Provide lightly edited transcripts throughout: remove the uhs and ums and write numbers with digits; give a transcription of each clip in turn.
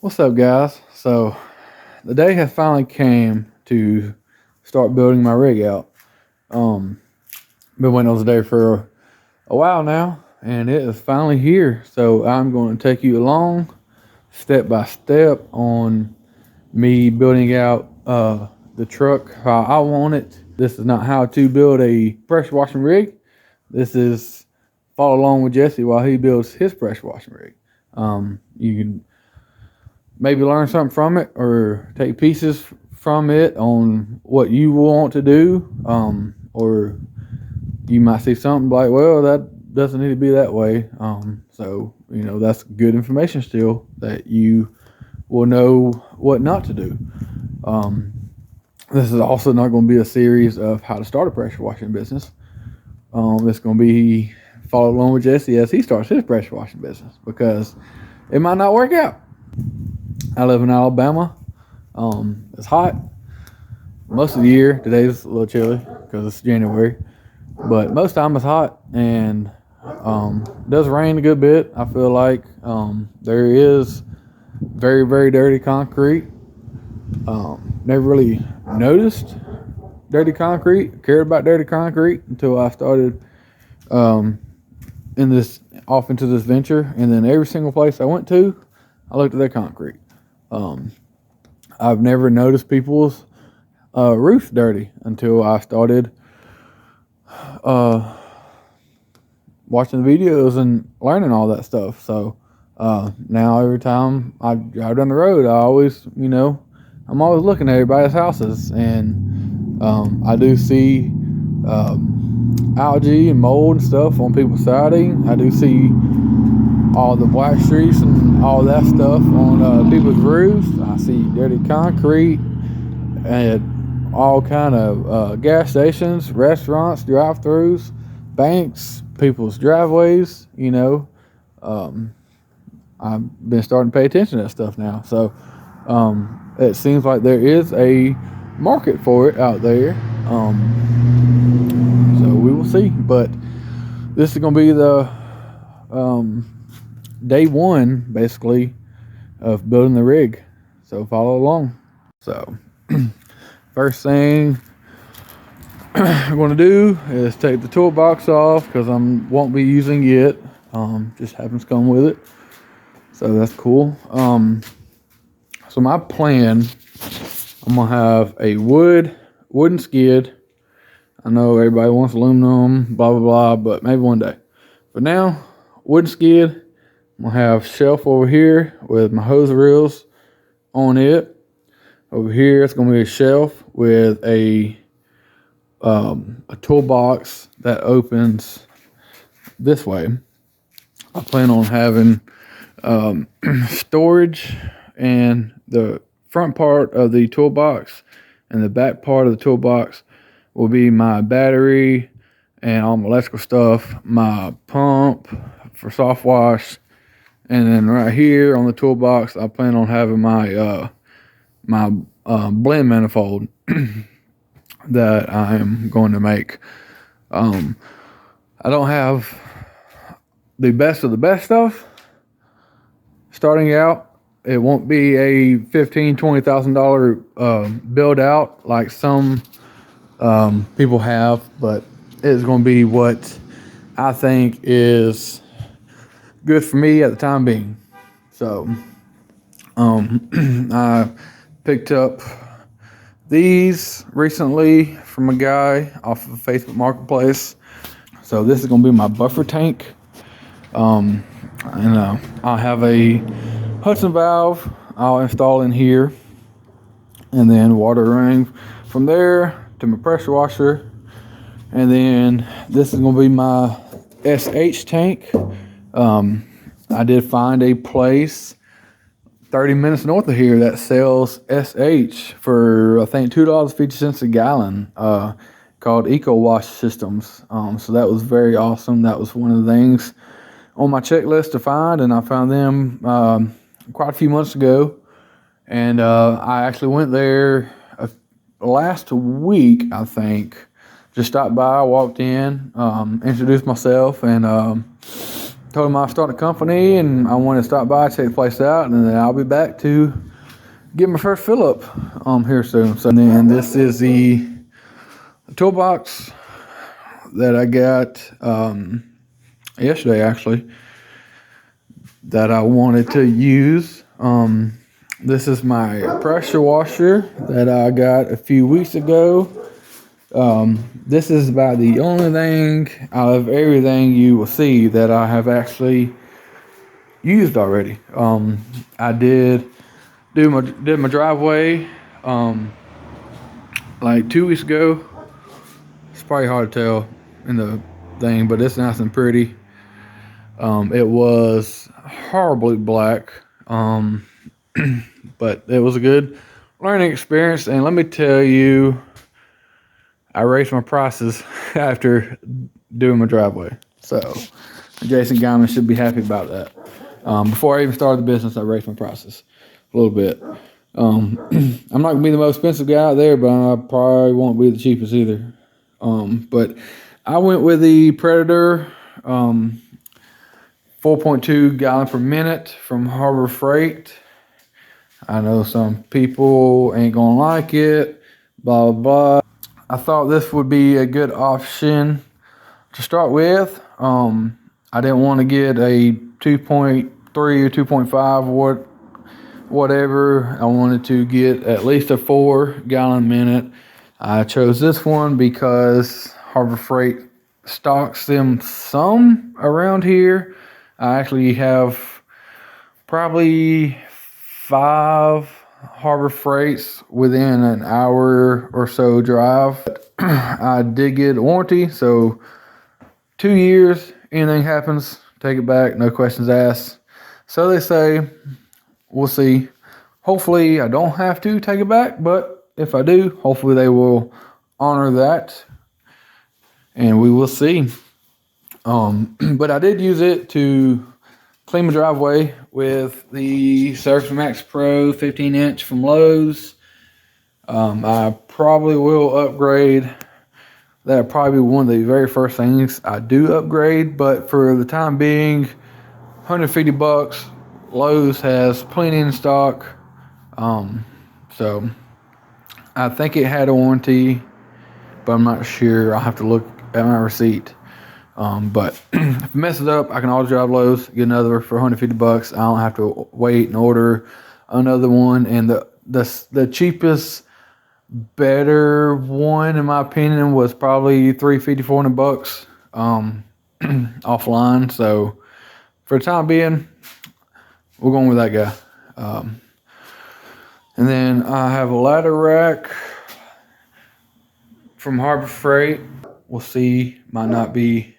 What's up, guys? So the day has finally came to start building my rig out. Um, been waiting on the day for a while now, and it is finally here. So I'm going to take you along, step by step, on me building out the truck how I want it. This is not how to build a pressure washing rig. This is follow along with Jesse while he builds his pressure washing rig. You can maybe learn something from it or take pieces from it on what you want to do. Or you might see something like, well, that doesn't need to be that way. So that's good information still that you will know what not to do. This is also not going to be a series of how to start a pressure washing business. It's going to be follow along with Jesse as he starts his pressure washing business, because it might not work out. I live in Alabama. It's hot most of the year. Today's a little chilly because it's January, but most of the time it's hot, and it does rain a good bit. I feel like there is very, very dirty concrete. Never really noticed dirty concrete, cared about dirty concrete until I started off into this venture, and then every single place I went to, I looked at their concrete. I've never noticed people's roofs dirty until I started watching the videos and learning all that stuff. So now every time I drive down the road, I'm always looking at everybody's houses, and I do see algae and mold and stuff on people's siding. I do see all the black streaks and all that stuff on people's roofs. I see dirty concrete at all kind of gas stations, restaurants, drive-throughs, banks, people's driveways. I've been starting to pay attention to that stuff now. So it seems like there is a market for it out there. So we will see. But this is going to be the day one, basically, of building the rig. So follow along. So first thing I'm going to do is take the toolbox off, because I won't be using it. Just happens to come with it. So that's cool. So my plan, I'm going to have a wooden skid. I know everybody wants aluminum, blah, blah, blah, but maybe one day. For now, wooden skid. I'm going to have shelf over here with my hose reels on it. Over here, it's going to be a shelf with a toolbox that opens this way. I plan on having storage in the front part of the toolbox, and the back part of the toolbox will be my battery and all my electrical stuff, my pump for soft wash, and then right here on the toolbox, I plan on having my blend manifold that I am going to make. I don't have the best of the best stuff starting out. It won't be a $15,000-$20,000 build out like some people have, but it's going to be what I think is good for me at the time being. So I picked up these recently from a guy off of Facebook Marketplace. So this is going to be my buffer tank. And I'll have a Hudson valve I'll install in here, and then water running from there to my pressure washer. And then this is going to be my SH tank. I did find a place 30 minutes north of here that sells SH for, I think, $2.50 a gallon, called Eco Wash Systems. So that was very awesome. That was one of the things on my checklist to find, and I found them quite a few months ago. And I actually went there last week, I think. Just stopped by, walked in, introduced myself, and told him I'll start a company and I want to stop by, check the place out, and then I'll be back to get my first fill up here soon. So then this is the toolbox that I got yesterday actually that I wanted to use. This is my pressure washer that I got a few weeks ago. This is about the only thing out of everything you will see that I have actually used already. I did my driveway like 2 weeks ago. It's probably hard to tell in the thing, but it's nice and pretty. It was horribly black, but it was a good learning experience. And let me tell you, I raised my prices after doing my driveway. So Jason Guyman should be happy about that. Before I even started the business, I raised my prices a little bit. I'm not gonna be the most expensive guy out there, but I probably won't be the cheapest either. But I went with the Predator 4.2 gallon per minute from Harbor Freight. I know some people ain't gonna like it, blah, blah, blah. I thought this would be a good option to start with. I didn't want to get a 2.3 or 2.5 whatever. I wanted to get at least a 4 gallon minute. I chose this one because Harbor Freight stocks them some around here. I actually have probably 5 Harbor Freights within an hour or so drive. I did get a warranty, so 2 years, anything happens, take it back, no questions asked. So they say, we'll see. Hopefully I don't have to take it back, but if I do, hopefully they will honor that, and we will see. But I did use it to clean my driveway with the Surface Max Pro 15-inch from Lowe's. I probably will upgrade. That'll probably be one of the very first things I do upgrade, but for the time being, $150. Lowe's has plenty in stock. So I think it had a warranty, but I'm not sure. I'll have to look at my receipt. But if it messes up, I can always drive Lowe's, get another for $150. I don't have to wait and order another one. And the cheapest, better one, in my opinion, was probably $350, $400 offline. So for the time being, we're going with that guy. And then I have a ladder rack from Harbor Freight. We'll see. Might not be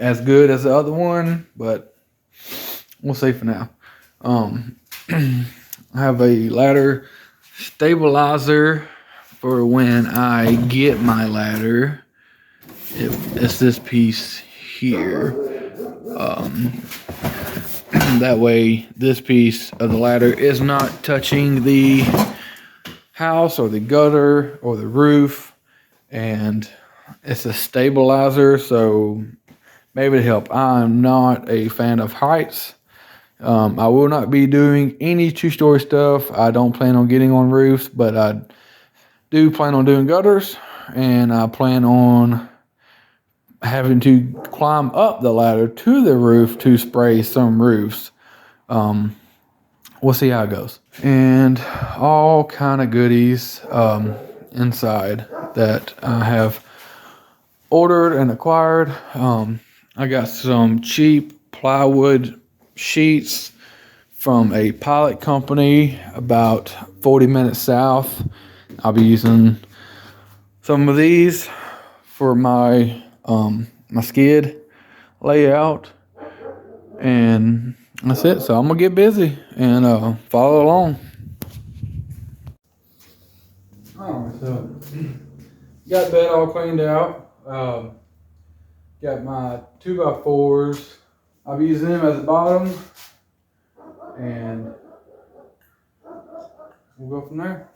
as good as the other one, but we'll see for now. I have a ladder stabilizer for when I get my ladder. It's this piece here. That way this piece of the ladder is not touching the house or the gutter or the roof, and it's a stabilizer, so maybe to help. I'm not a fan of heights. I will not be doing any 2-story stuff. I don't plan on getting on roofs, but I do plan on doing gutters, and I plan on having to climb up the ladder to the roof to spray some roofs. We'll see how it goes. And all kind of goodies inside that I have ordered and acquired. I got some cheap plywood sheets from a pilot company about 40 minutes south. I'll be using some of these for my my skid layout, and that's it. So I'm gonna get busy and follow along. Alright, so got the bed all cleaned out. Got my 2x4s. I'll be using them as the bottom, and we'll go from there.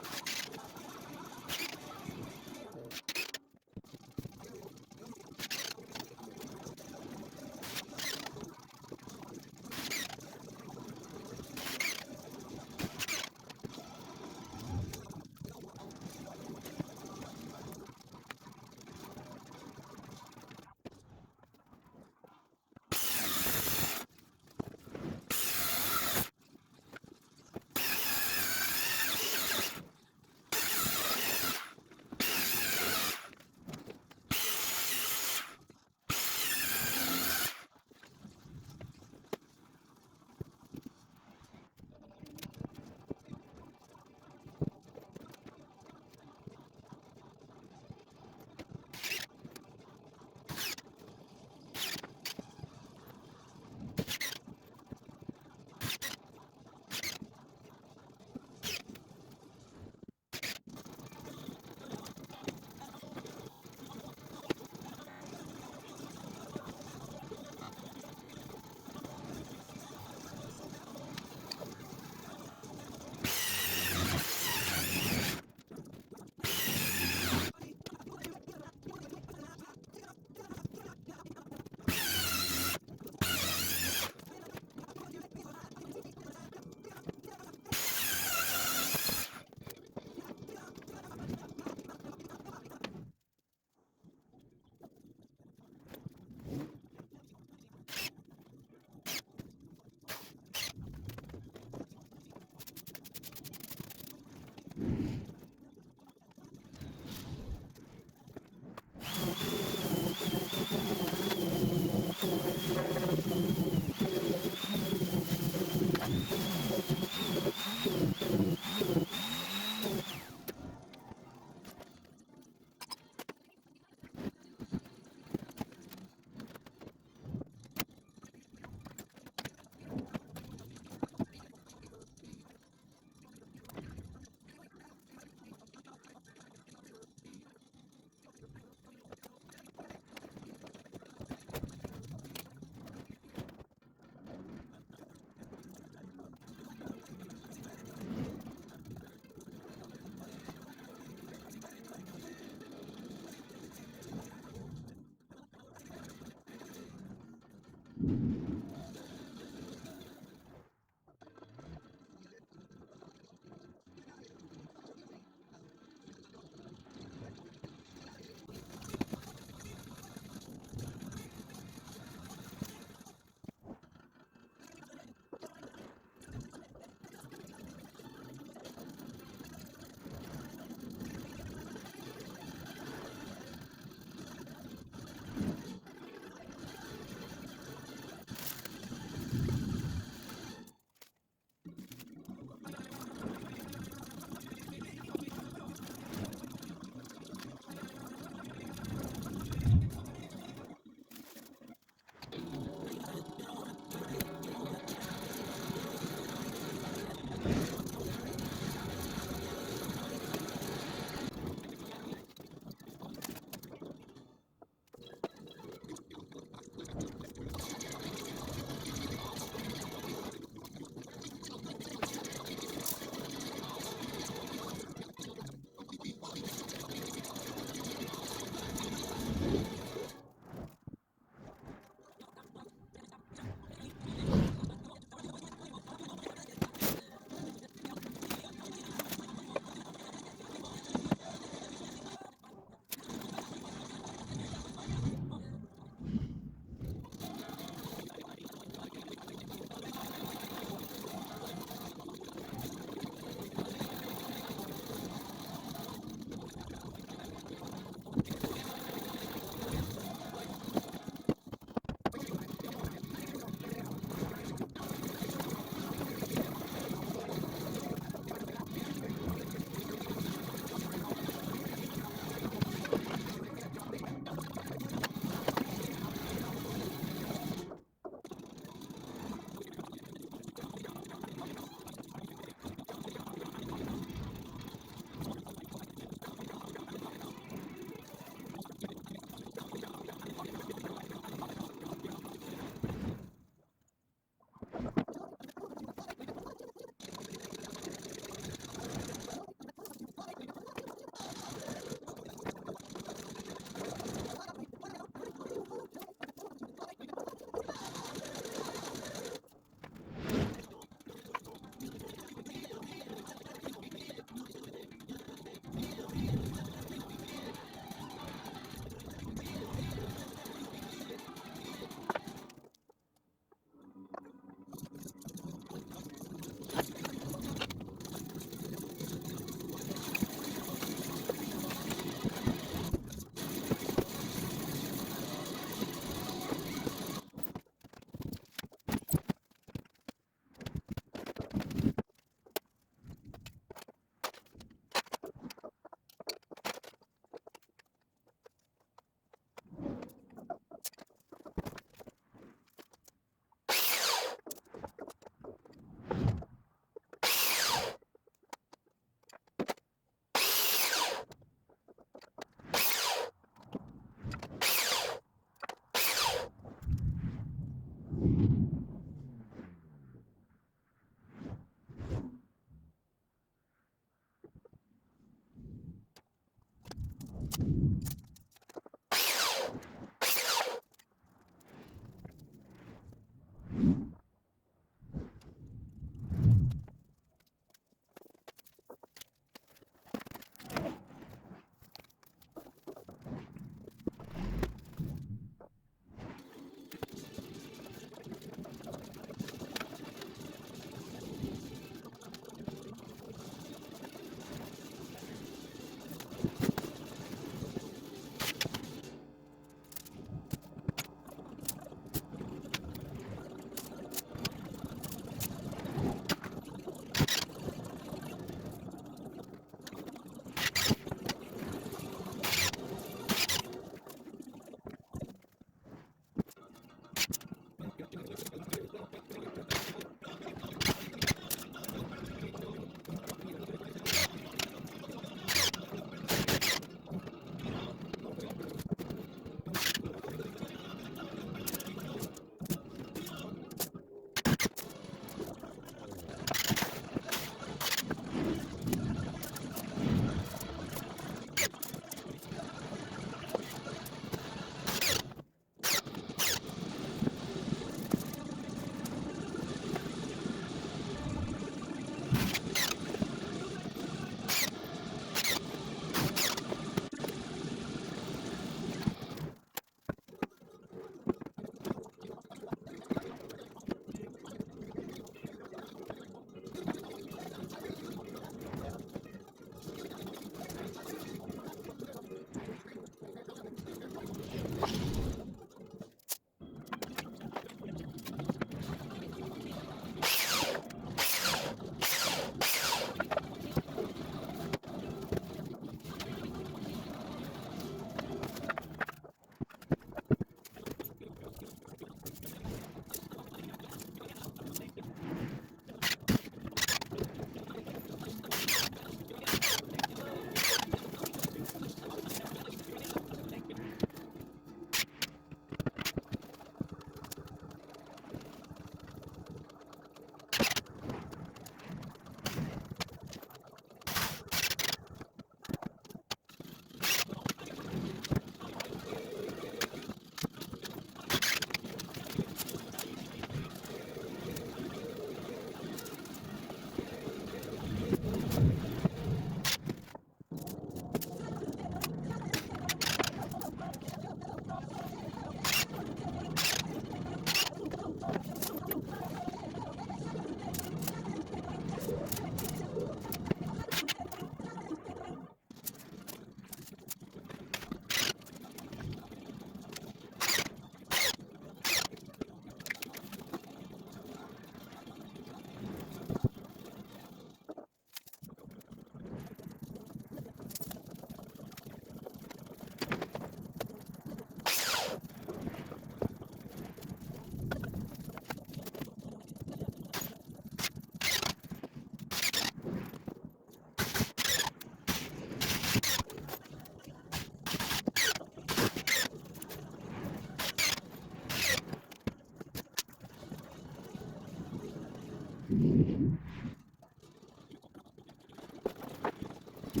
All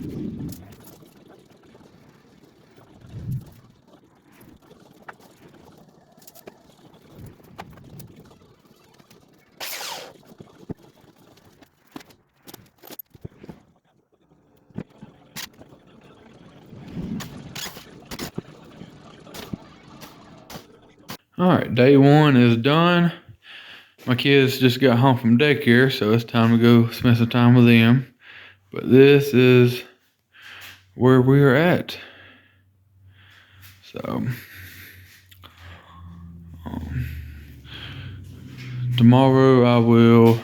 right, day one is done. My kids just got home from daycare, so it's time to go spend some time with them. But this is where we are at. So, tomorrow I will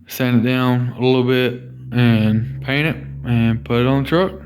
sand it down a little bit and paint it and put it on the truck.